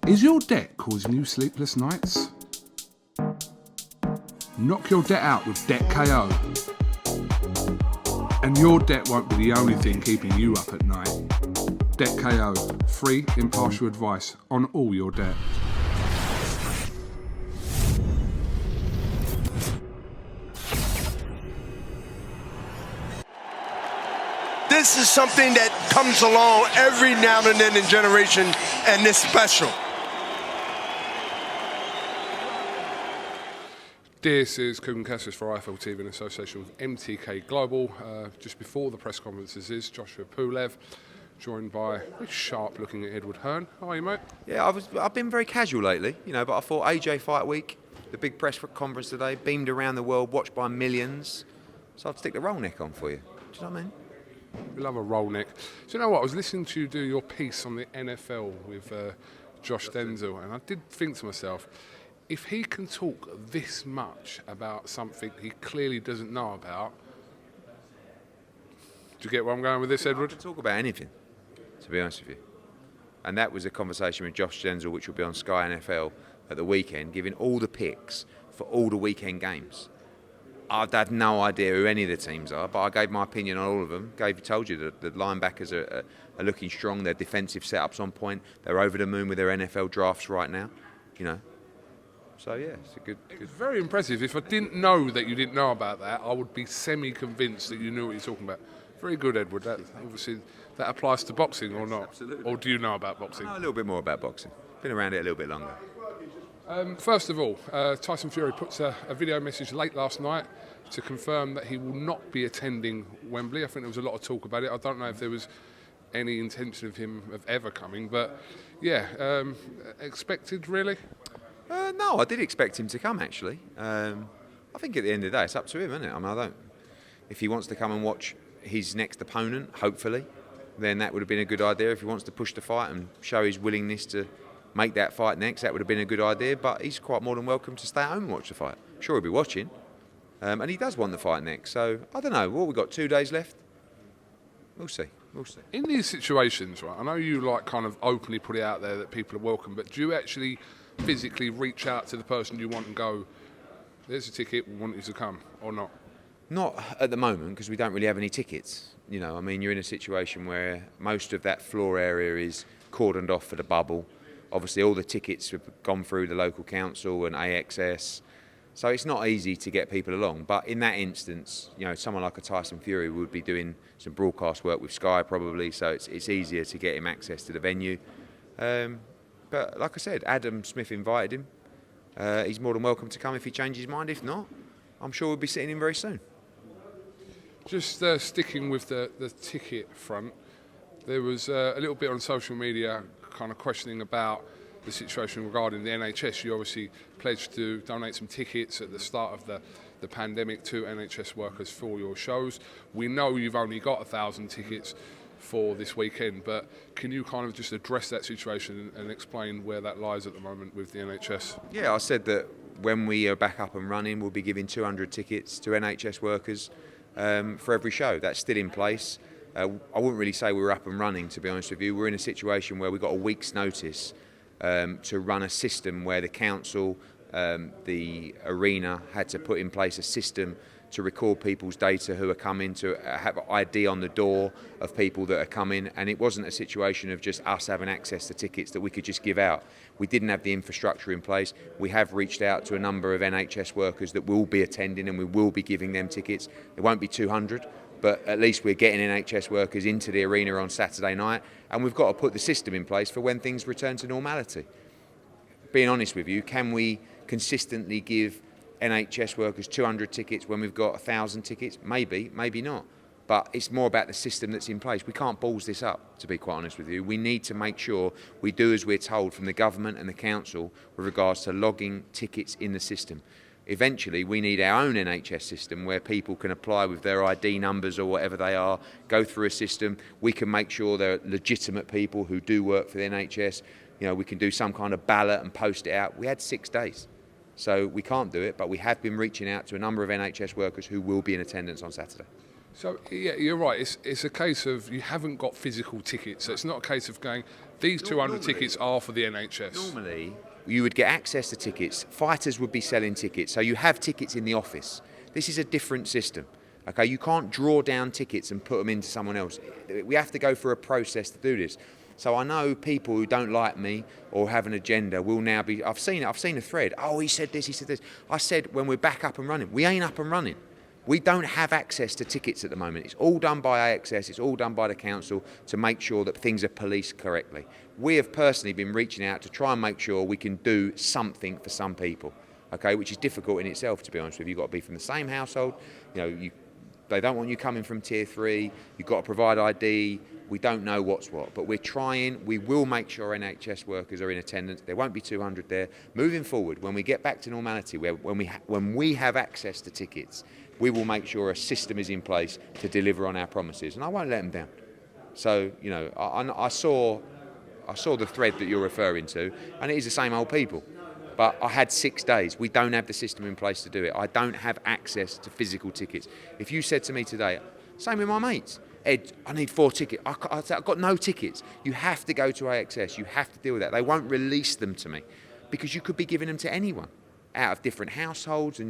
Is your debt causing you sleepless nights? Knock your debt out with Debt KO. And your debt won't be the only thing keeping you up at night. Debt KO. Free, impartial advice on all your debt. This is something that comes along every now and then in generation, and it's special. This is KUGAN CASSIUS for IFL TV in association with MTK Global. Just before the press conferences is Joshua Pulev, joined by a sharp-looking Edward Hearn. How are you, mate? Yeah, I've been very casual lately, but I thought AJ Fight Week, the big press conference today, beamed around the world, watched by millions, so I'd stick the roll neck on for you. Do you know what I mean? We love a roll neck. So you know what? I was listening to you do your piece on the NFL with Josh Denzel, and I did think to myself, if he can talk this much about something he clearly doesn't know about, do you get where I'm going with this, Edward? I can talk about anything, to be honest with you. And that was a conversation with Josh Denzel, which will be on Sky NFL at the weekend, giving all the picks for all the weekend games. I've had no idea who any of the teams are, but I gave my opinion on all of them. Told you that the linebackers are looking strong, their defensive setups on point, they're over the moon with their NFL drafts right now, So yeah, it's a good. It's very impressive. If I didn't know that you didn't know about that, I would be semi-convinced that you knew what you're talking about. Very good, Edward. That obviously that applies to boxing or not? Absolutely. Or do you know about boxing? I know a little bit more about boxing. Been around it a little bit longer. First of all, Tyson Fury puts a video message late last night to confirm that he will not be attending Wembley. I think there was a lot of talk about it. I don't know if there was any intention of him of ever coming, but yeah, expected really? No, I did expect him to come actually. I think at the end of the day, it's up to him, isn't it? I mean, if he wants to come and watch his next opponent, hopefully, then that would have been a good idea. If he wants to push the fight and show his willingness to make that fight next, that would have been a good idea. But he's quite more than welcome to stay at home and watch the fight. I'm sure he'll be watching, and he does want the fight next. So I don't know. What we got? 2 days left. We'll see. We'll see. In these situations, right? I know you kind of openly put it out there that people are welcome, but do you actually physically reach out to the person you want and go, there's a ticket, we want you to come, or not? Not at the moment, because we don't really have any tickets. I mean, you're in a situation where most of that floor area is cordoned off for the bubble. Obviously, all the tickets have gone through the local council and AXS, so it's not easy to get people along. But in that instance, someone like a Tyson Fury would be doing some broadcast work with Sky probably, so it's easier to get him access to the venue. But like I said, Adam Smith invited him. He's more than welcome to come if he changes his mind. If not, I'm sure we'll be sitting in very soon. Just sticking with the ticket front, there was a little bit on social media kind of questioning about the situation regarding the NHS. You obviously pledged to donate some tickets at the start of the pandemic to NHS workers for your shows. We know you've only got 1,000 tickets for this weekend, but can you kind of just address that situation and explain where that lies at the moment with the NHS? Yeah, I said that when we are back up and running, we'll be giving 200 tickets to NHS workers for every show. That's still in place. I wouldn't really say we're up and running, to be honest with you. We're in a situation where we've got a week's notice to run a system where the council, the arena had to put in place a system to record people's data who are coming, to have ID on the door of people that are coming, and it wasn't a situation of just us having access to tickets that we could just give out. We didn't have the infrastructure in place. We have reached out to a number of NHS workers that will be attending, and we will be giving them tickets. It won't be 200, but at least we're getting NHS workers into the arena on Saturday night, and we've got to put the system in place for when things return to normality. Being honest with you, can we consistently give NHS workers 200 tickets when we've got 1,000 tickets? Maybe, maybe not. But it's more about the system that's in place. We can't balls this up, to be quite honest with you. We need to make sure we do as we're told from the government and the council with regards to logging tickets in the system. Eventually, we need our own NHS system where people can apply with their ID numbers or whatever they are, go through a system. We can make sure they're legitimate people who do work for the NHS. We can do some kind of ballot and post it out. We had 6 days. So we can't do it, but we have been reaching out to a number of NHS workers who will be in attendance on Saturday. So yeah, you're right. It's a case of you haven't got physical tickets. So it's not a case of going, these 200 tickets are for the NHS. Normally, you would get access to tickets. Fighters would be selling tickets. So you have tickets in the office. This is a different system. Okay, you can't draw down tickets and put them into someone else. We have to go through a process to do this. So I know people who don't like me or have an agenda will now be, I've seen it, I've seen a thread. Oh, he said this, he said this. I said when we're back up and running, we ain't up and running. We don't have access to tickets at the moment. It's all done by AXS, it's all done by the council to make sure that things are policed correctly. We have personally been reaching out to try and make sure we can do something for some people, okay, which is difficult in itself, to be honest with you. You've got to be from the same household, they don't want you coming from tier 3, you've got to provide ID, we don't know what's what, but we're trying, we will make sure NHS workers are in attendance, there won't be 200 there. Moving forward, when we get back to normality, when we have access to tickets, we will make sure a system is in place to deliver on our promises, and I won't let them down. So, I saw the thread that you're referring to, and it is the same old people. But I had 6 days. We don't have the system in place to do it. I don't have access to physical tickets. If you said to me today, same with my mates, Ed, I need 4 tickets. I've got no tickets. You have to go to AXS. You have to deal with that. They won't release them to me because you could be giving them to anyone out of different households.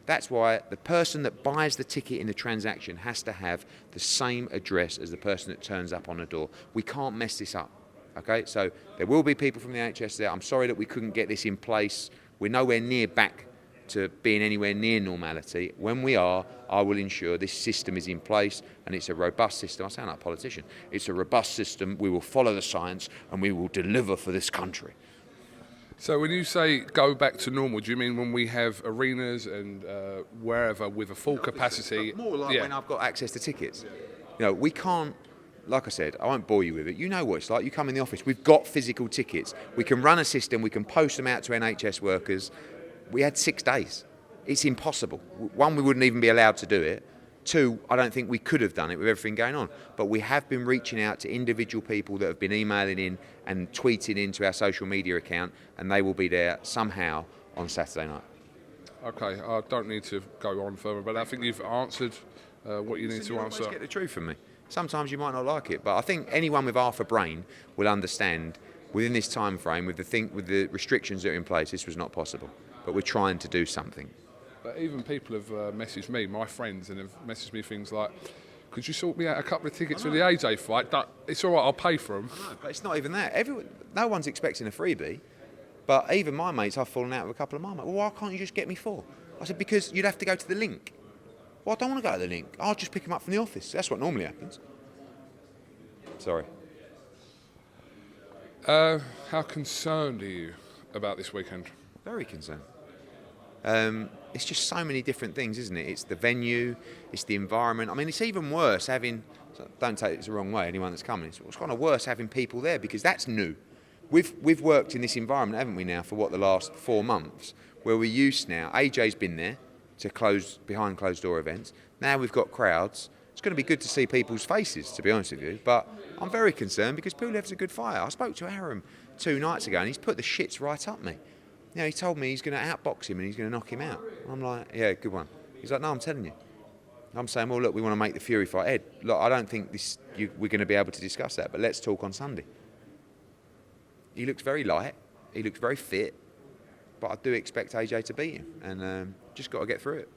That's why the person that buys the ticket in the transaction has to have the same address as the person that turns up on the door. We can't mess this up. Okay, so there will be people from the NHS there. I'm sorry that we couldn't get this in place. We're nowhere near back to being anywhere near normality. When we are, I will ensure this system is in place and it's a robust system. I sound like a politician. It's a robust system. We will follow the science and we will deliver for this country. So when you say go back to normal, do you mean when we have arenas and wherever with a full capacity? More like when I've got access to tickets. We can't. Like I said, I won't bore you with it. You know what it's like. You come in the office. We've got physical tickets. We can run a system. We can post them out to NHS workers. We had 6 days. It's impossible. 1, we wouldn't even be allowed to do it. 2, I don't think we could have done it with everything going on. But we have been reaching out to individual people that have been emailing in and tweeting into our social media account, and they will be there somehow on Saturday night. Okay, I don't need to go on further, but I think you've answered what you need to answer. Always get the truth from me. Sometimes you might not like it, but I think anyone with half a brain will understand within this time frame, with the restrictions that are in place, this was not possible. But we're trying to do something. But even people have messaged me, my friends, and have messaged me things like, could you sort me out a couple of tickets for the AJ fight? It's all right, I'll pay for them. I know, but it's not even that. No one's expecting a freebie. But even my mates, I've fallen out with a couple of my mates. Well, why can't you just get me 4? I said, because you'd have to go to the link. Well, I don't want to go to the link. I'll just pick them up from the office. That's what normally happens. Sorry. How concerned are you about this weekend? Very concerned. It's just so many different things, isn't it? It's the venue, it's the environment. I mean, it's even worse having, don't take this the wrong way, anyone that's coming, it's kind of worse having people there because that's new. We've worked in this environment, haven't we now, for the last 4 months, where we're used now. AJ's been there to behind closed door events. Now we've got crowds. It's going to be good to see people's faces, to be honest with you. But I'm very concerned because Pulev's a good fighter. I spoke to Hearn 2 nights ago and he's put the shits right up me. He told me he's going to outbox him and he's going to knock him out. And I'm like, yeah, good one. He's like, no, I'm telling you. I'm saying, well, look, we want to make the Fury fight. Ed, look, I don't think we're going to be able to discuss that, but let's talk on Sunday. He looks very light. He looks very fit. But I do expect AJ to beat him. And just got to get through it.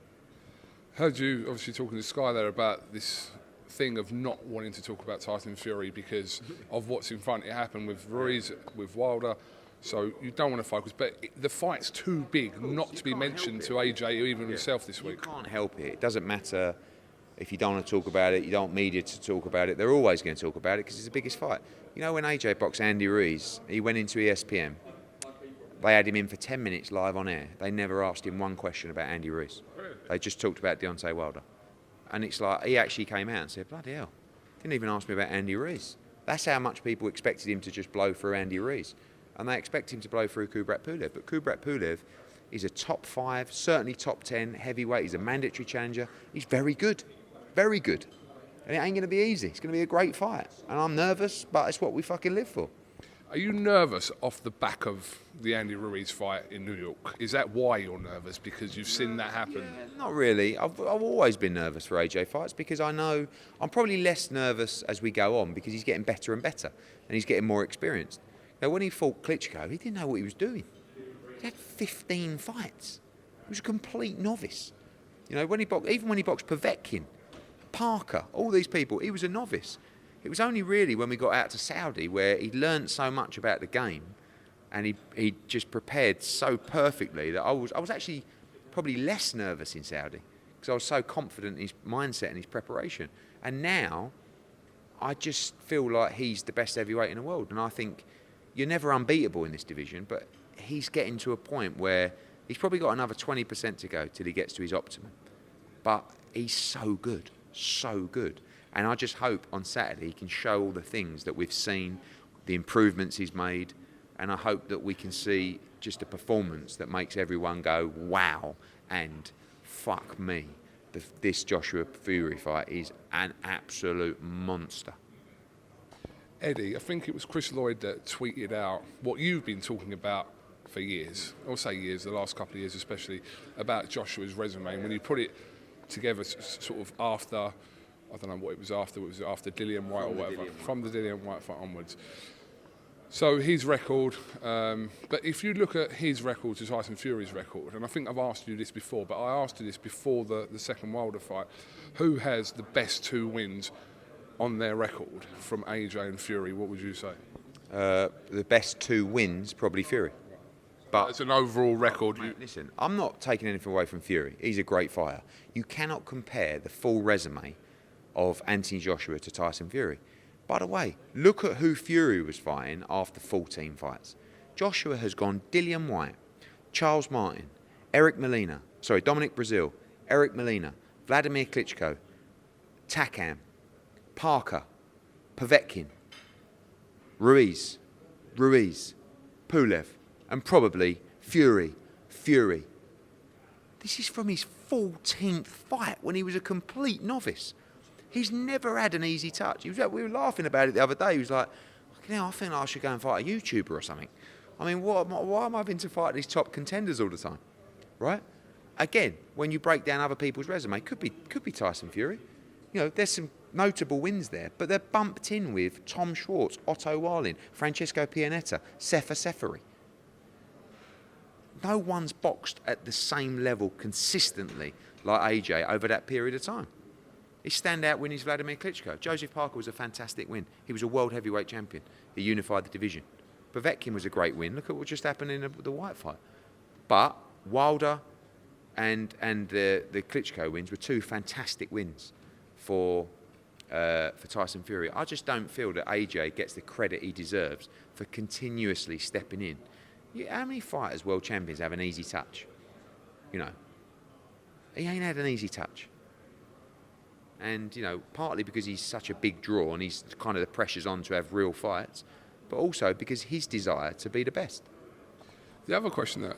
Heard you obviously talking to Sky there about this thing of not wanting to talk about Tyson Fury because of what's in front. It happened with Ruiz, with Wilder. So you don't want to focus, but the fight's too big not to be mentioned to AJ or even himself this week. You can't help it. It doesn't matter if you don't want to talk about it, you don't want media to talk about it. They're always going to talk about it because it's the biggest fight. You know, when AJ boxed Andy Ruiz, he went into ESPN. They had him in for 10 minutes live on air. They never asked him one question about Andy Ruiz. They just talked about Deontay Wilder. And it's like, he actually came out and said, bloody hell, didn't even ask me about Andy Ruiz. That's how much people expected him to just blow through Andy Ruiz. And they expect him to blow through Kubrat Pulev. But Kubrat Pulev is a top 5, certainly top 10 heavyweight. He's a mandatory challenger. He's very good. Very good. And it ain't going to be easy. It's going to be a great fight. And I'm nervous, but it's what we fucking live for. Are you nervous off the back of the Andy Ruiz fight in New York? Is that why you're nervous? Because you've seen that happen? Yeah, not really. I've always been nervous for AJ fights because I know I'm probably less nervous as we go on because he's getting better and better and he's getting more experienced. Now, when he fought Klitschko, he didn't know what he was doing. He had 15 fights. He was a complete novice. You know, even when he boxed Povetkin, Parker, all these people, he was a novice. It was only really when we got out to Saudi where he learned so much about the game and he just prepared so perfectly that I was actually probably less nervous in Saudi because I was so confident in his mindset and his preparation. And now I just feel like he's the best heavyweight in the world. And I think you're never unbeatable in this division, but he's getting to a point where he's probably got another 20% to go till he gets to his optimum. But he's so good, so good. And I just hope on Saturday he can show all the things that we've seen, the improvements he's made, and I hope that we can see just a performance that makes everyone go, wow, and fuck me. This Joshua Fury fight is an absolute monster. Eddie, I think it was Chris Lloyd that tweeted out what you've been talking about for years, I'll say years, the last couple of years especially, about Joshua's resume. When you put it together sort of after, I don't know what it was after Dillian White or whatever, from the Dillian White fight onwards. So his record, but if you look at his record to Tyson Fury's record, and I think I've asked you this before, but I asked you this before the second Wilder fight, who has the best 2 wins on their record from AJ and Fury, what would you say? The best 2 wins, probably Fury. But it's an overall record. Listen, I'm not taking anything away from Fury. He's a great fighter. You cannot compare the full resume of Anthony Joshua to Tyson Fury. By the way, look at who Fury was fighting after 14 fights. Joshua has gone Dillian White, Charles Martin, Dominic Brazil, Eric Molina, Vladimir Klitschko, Takam, Parker, Povetkin, Ruiz, Pulev, and probably Fury. This is from his 14th fight when he was a complete novice. He's never had an easy touch. We were laughing about it the other day. He was like, I think I should go and fight a YouTuber or something. I mean, why am I having to fight these top contenders all the time? Right? Again, when you break down other people's resume, could be Tyson Fury. You know, there's some notable wins there, but they're bumped in with Tom Schwartz, Otto Warlin, Francesco Pianetta, Sefa Seferi. No one's boxed at the same level consistently like AJ over that period of time. His standout win is Vladimir Klitschko. Joseph Parker was a fantastic win. He was a world heavyweight champion. He unified the division. Povetkin was a great win. Look at what just happened in the White fight. But Wilder and the Klitschko wins were 2 fantastic wins for Tyson Fury. I just don't feel that AJ gets the credit he deserves for continuously stepping in. How many fighters, world champions, have an easy touch? You know, he ain't had an easy touch. And, you know, partly because he's such a big draw and he's kind of the pressure's on to have real fights, but also because his desire to be the best. The other question that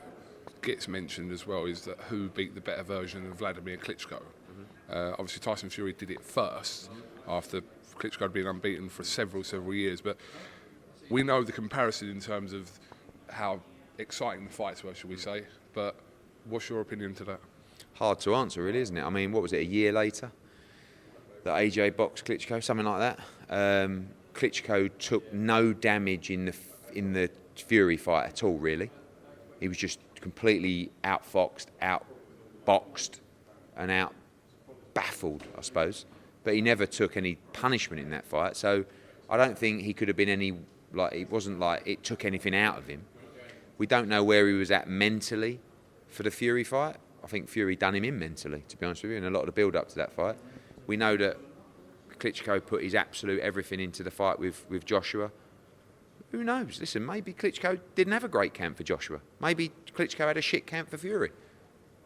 gets mentioned as well is that who beat the better version of Vladimir Klitschko? Obviously, Tyson Fury did it first after Klitschko had been unbeaten for several years, but we know the comparison in terms of how exciting the fights were, shall we say, but what's your opinion to that? Hard to answer, really, isn't it? I mean, what was it, a year later that AJ boxed Klitschko, something like that? Klitschko took no damage in the Fury fight at all, really. He was just completely outfoxed, outboxed, and out-baffled, I suppose. But he never took any punishment in that fight, so I don't think he could have been it wasn't like it took anything out of him. We don't know where he was at mentally for the Fury fight. I think Fury done him in mentally, to be honest with you, in a lot of the build-up to that fight. We know that Klitschko put his absolute everything into the fight with Joshua. Who knows? Listen, maybe Klitschko didn't have a great camp for Joshua. Maybe Klitschko had a shit camp for Fury.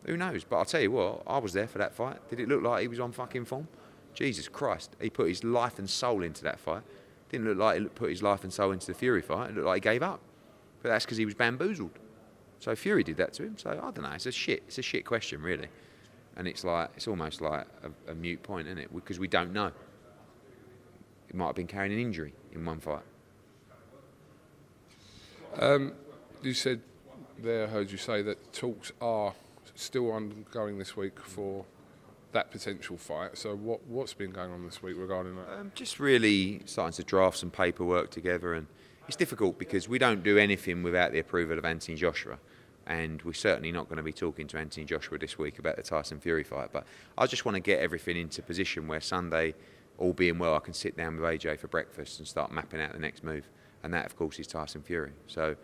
Who knows? But I'll tell you what, I was there for that fight. Did it look like he was on fucking form? Jesus Christ. He put his life and soul into that fight. Didn't look like he put his life and soul into the Fury fight. It looked like he gave up. But that's because he was bamboozled. So Fury did that to him. So I don't know. It's a shit question, really. And it's almost like a mute point, isn't it? Because we don't know. He might have been carrying an injury in one fight. You said there, heard you say that talks are still ongoing this week for that potential fight. So what's been going on this week regarding that? Just really starting to draft some paperwork together, and it's difficult because we don't do anything without the approval of Anthony Joshua, and we're certainly not going to be talking to Anthony Joshua this week about the Tyson Fury fight. But I just want to get everything into position where Sunday, all being well, I can sit down with AJ for breakfast and start mapping out the next move, and that of course is Tyson Fury. So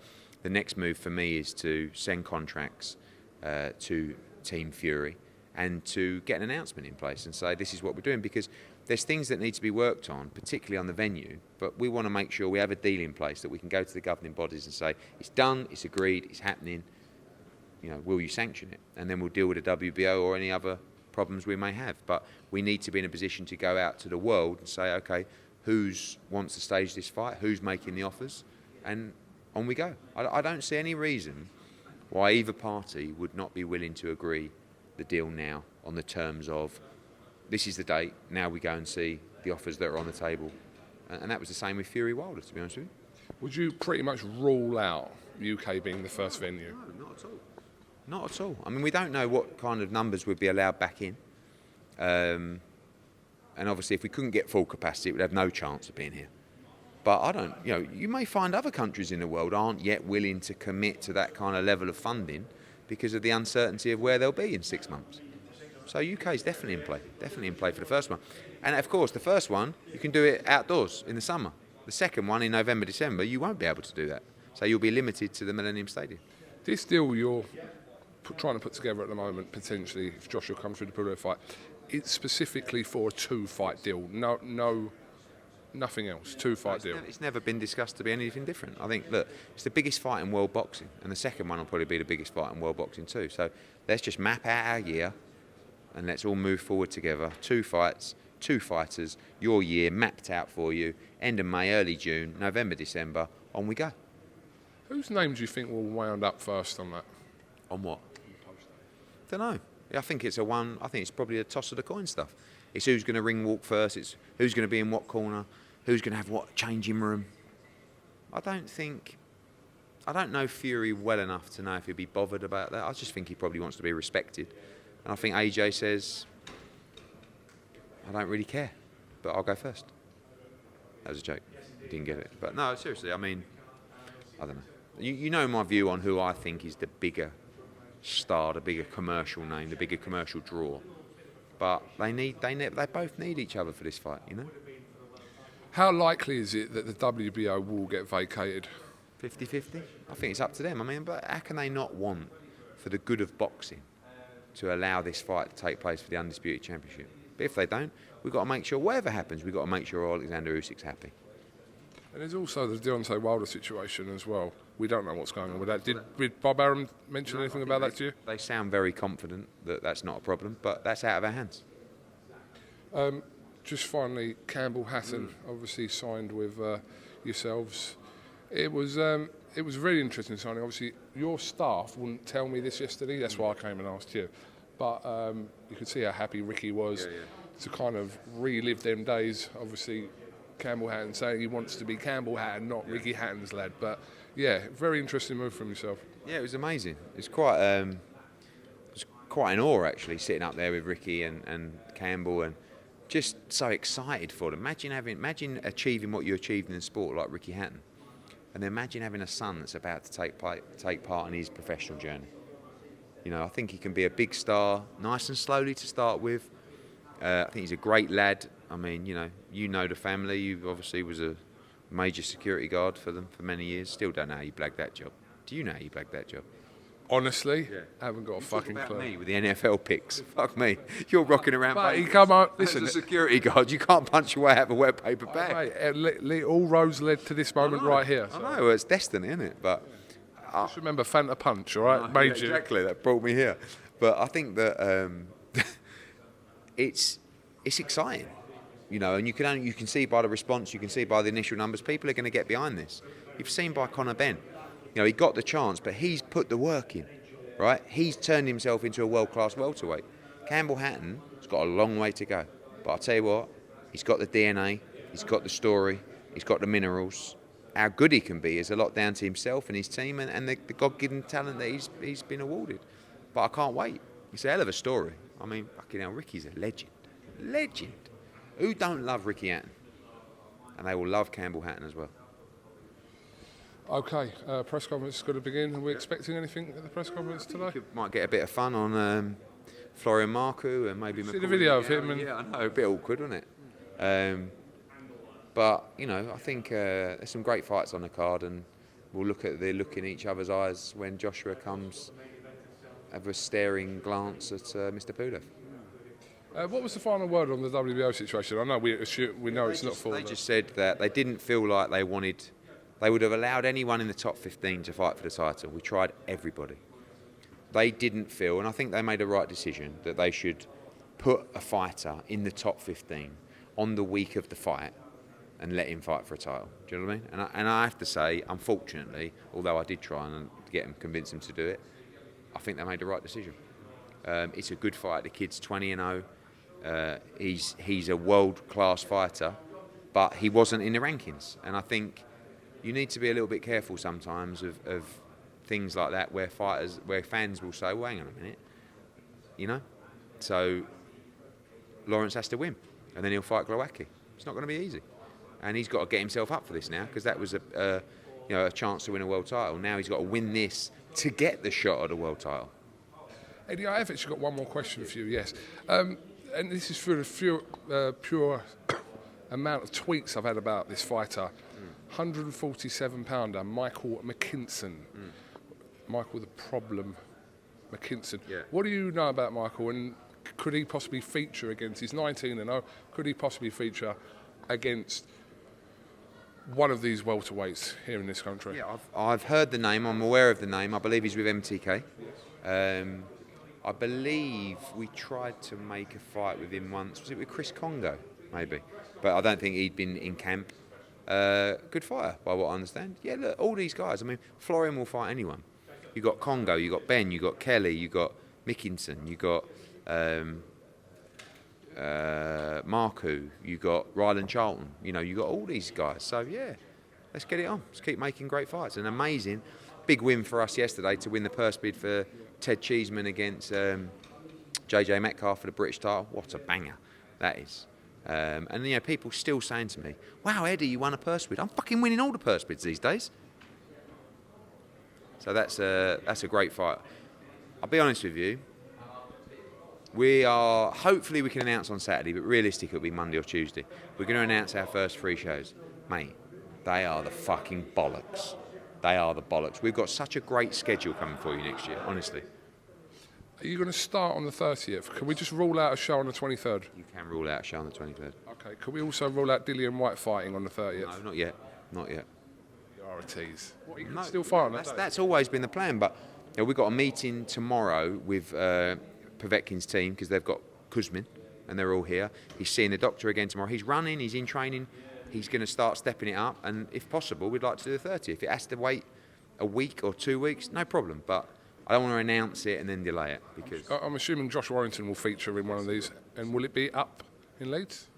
the next move for me is to send contracts to Team Fury and to get an announcement in place and say this is what we're doing, because there's things that need to be worked on, particularly on the venue, but we want to make sure we have a deal in place that we can go to the governing bodies and say it's done, it's agreed, it's happening, will you sanction it? And then we'll deal with the WBO or any other problems we may have. But we need to be in a position to go out to the world and say, okay, who wants to stage this fight, who's making the offers, and on we go. I don't see any reason why either party would not be willing to agree the deal now on the terms of this is the date, now we go and see the offers that are on the table. And that was the same with Fury Wilder, to be honest with you. Would you pretty much rule out UK being the first venue? No, not at all. Not at all. I mean, we don't know what kind of numbers would be allowed back in. And obviously, if we couldn't get full capacity, it would have no chance of being here. But you may find other countries in the world aren't yet willing to commit to that kind of level of funding because of the uncertainty of where they'll be in 6 months. So UK is definitely in play for the first one. And of course, the first one, you can do it outdoors in the summer. The second one in November, December, you won't be able to do that. So you'll be limited to the Millennium Stadium. This deal you're trying to put together at the moment, potentially, if Joshua comes through the Pulev fight, it's specifically for a 2-fight deal. Nothing else. 2-fight deal. It's never been discussed to be anything different. I think, look, it's the biggest fight in world boxing, and the second one will probably be the biggest fight in world boxing too. So let's just map out our year, and let's all move forward together. 2 fights, 2 fighters, your year mapped out for you. End of May, early June, November, December, on we go. Whose name do you think will wound up first on that? On what? Don't know. I think it's probably a toss of the coin stuff. It's who's going to ring walk first. It's who's going to be in what corner. Who's going to have what changing room. I don't know Fury well enough to know if he'd be bothered about that. I just think he probably wants to be respected. And I think AJ says, I don't really care, but I'll go first. That was a joke. Didn't get it. But no, seriously, I mean, I don't know. You know my view on who I think is the bigger star, the bigger commercial name, the bigger commercial draw. But they both need each other for this fight, How likely is it that the WBO will get vacated? 50-50? I think it's up to them. I mean, but how can they not want, for the good of boxing, to allow this fight to take place for the Undisputed Championship? But if they don't, we've got to make sure, whatever happens, we've got to make sure Alexander Usyk's happy. And there's also the Deontay Wilder situation as well. We don't know what's going on with that. Did Bob Arum mention anything about that to you? They sound very confident that that's not a problem, but that's out of our hands. Just finally, Campbell Hatton obviously signed with yourselves. It was very interesting signing. Obviously, your staff wouldn't tell me this yesterday. That's why I came and asked you. But you could see how happy Ricky was to kind of relive them days. Obviously, Campbell Hatton saying he wants to be Campbell Hatton, not Ricky Hatton's lad. But yeah, very interesting move from yourself. Yeah, it was amazing. It's quite an awe actually, sitting up there with Ricky and Campbell, and just so excited for them. Imagine achieving what you achieved in the sport like Ricky Hatton, and then imagine having a son that's about to take part in his professional journey. I think he can be a big star, nice and slowly to start with. I think he's a great lad. I mean, you know the family. You obviously was a major security guard for them for many years. Still don't know how you blagged that job. Do you know how you blagged that job? Honestly, I haven't got a fucking clue. Talk about me with the NFL picks. Fuck me. You're rocking around. But you come up. Listen, as a security guard, you can't punch your way out of a wet paper bag. Mate, all roads led to this moment right here. So. I know, it's destiny, isn't it? But just remember Fanta Punch, all right? Made you. Exactly, that brought me here. But I think that it's exciting, and you can see by the response, you can see by the initial numbers, people are going to get behind this. You've seen by Conor Benn, he got the chance, but he's put the work in, right? He's turned himself into a world-class welterweight. Campbell Hatton has got a long way to go, but I'll tell you what, he's got the DNA, he's got the story, he's got the minerals. how good he can be is a lot down to himself and his team and the God-given talent that he's been awarded. But I can't wait. It's a hell of a story. I mean, fucking hell, Ricky's a legend. Legend. Who don't love Ricky Hatton? And they will love Campbell Hatton as well. Okay, press conference is going to begin. Are we expecting anything at the press conference today? Might get a bit of fun on Florian Marku and maybe See the video of him. Yeah, I know, a bit awkward, wasn't it? But, you know, I think there's some great fights on the card, and we'll look at the look in each other's eyes when Joshua comes, have a staring glance at Mr. Pulev. What was the final word on the WBO situation? I know we know it's not full. They just said that they didn't feel like they would have allowed anyone in the top 15 to fight for the title. We tried everybody. They didn't feel, and I think they made a right decision, that they should put a fighter in the top 15 on the week of the fight and let him fight for a title. Do you know what I mean? And I have to say, unfortunately, although I did try and convince him to do it, I think they made the right decision. It's a good fight. The kid's 20-0. He's a world-class fighter, but he wasn't in the rankings. And I think you need to be a little bit careful sometimes of things like that, where fans will say, well, hang on a minute, you know? So Lawrence has to win, and then he'll fight Glowacki. It's not going to be easy. And he's got to get himself up for this now, because that was a chance to win a world title. Now he's got to win this to get the shot at a world title. Eddie, I have actually got one more question for you, yes. And this is for the pure amount of tweets I've had about this fighter. 147-pounder, Michael Mckinson. Michael the Problem Mckinson. Yeah. What do you know about Michael, and could he possibly feature against, he's 19-0, could he possibly feature against one of these welterweights here in this country? Yeah, I've heard the name, I'm aware of the name. I believe he's with MTK. I believe we tried to make a fight with him once. Was it with Chris Congo, maybe? But I don't think he'd been in camp. Good fighter, by what I understand. Yeah, look, all these guys. I mean, Florian will fight anyone. You got Congo, you got Ben, you got Kelly, you got Mckinson, you got Marku, you got Ryland Charlton. You know, you got all these guys. So yeah, let's get it on. Let's keep making great fights. An amazing big win for us yesterday to win the purse bid for Ted Cheeseman against JJ Metcalf for the British title. What a banger that is. And you know, people still saying to me, wow, Eddie, you won a purse bid. I'm fucking winning all the purse bids these days. So that's a great fight. I'll be honest with you, hopefully we can announce on Saturday, but realistically it'll be Monday or Tuesday. We're going to announce our first 3 shows. Mate, they are the fucking bollocks. They are the bollocks. We've got such a great schedule coming for you next year, honestly. Are you going to start on the 30th? Can we just rule out a show on the 23rd? You can rule out a show on the 23rd. Okay, can we also rule out Dillian White fighting on the 30th? No, not yet. Not yet. You are a tease. What, you can still fight on that day? That's always been the plan, but you know, we've got a meeting tomorrow with Povetkin's team, because they've got Kuzmin, and they're all here. He's seeing the doctor again tomorrow. He's running, he's in training. He's going to start stepping it up, and if possible, we'd like to do the 30th. If it has to wait a week or 2 weeks, no problem. But I don't want to announce it and then delay it, because I'm assuming Josh Warrington will feature in one of these, and will it be up in Leeds?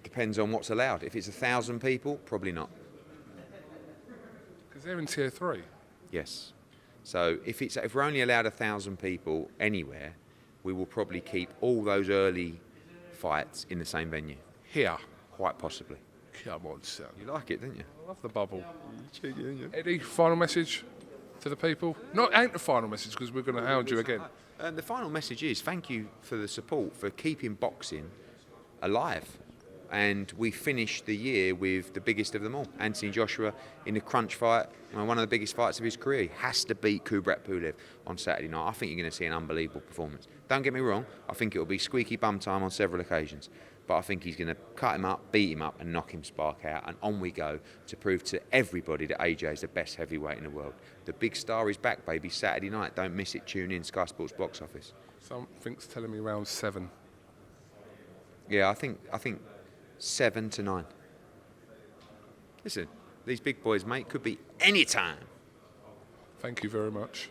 Depends on what's allowed. If it's 1,000 people, probably not. Because they're in Tier 3. Yes. So if we're only allowed 1,000 people anywhere, we will probably keep all those early fights in the same venue. Here. Quite possibly. Come on, son. You like it, didn't you? I love the bubble. Eddie, final message to the people? Ain't the final message, because we're going to hound you again. The final message is thank you for the support, for keeping boxing alive. And we finished the year with the biggest of them all. Anthony Joshua in the crunch fight, one of the biggest fights of his career. He has to beat Kubrat Pulev on Saturday night. I think you're going to see an unbelievable performance. Don't get me wrong, I think it will be squeaky bum time on several occasions. But I think he's going to cut him up, beat him up, and knock him spark out. And on we go to prove to everybody that AJ is the best heavyweight in the world. The big star is back, baby, Saturday night. Don't miss it. Tune in, Sky Sports box office. Something's telling me round 7. Yeah, I think 7 to 9. Listen, these big boys, mate, could be any time. Thank you very much.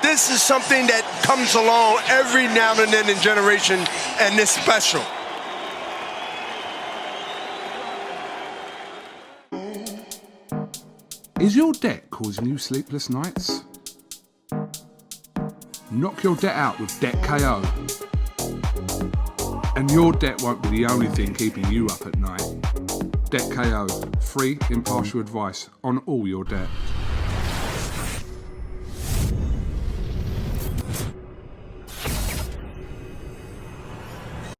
This is something that comes along every now and then in generation, and it's special. Is your debt causing you sleepless nights? Knock your debt out with Debt KO. And your debt won't be the only thing keeping you up at night. Debt KO, free, impartial advice on all your debt.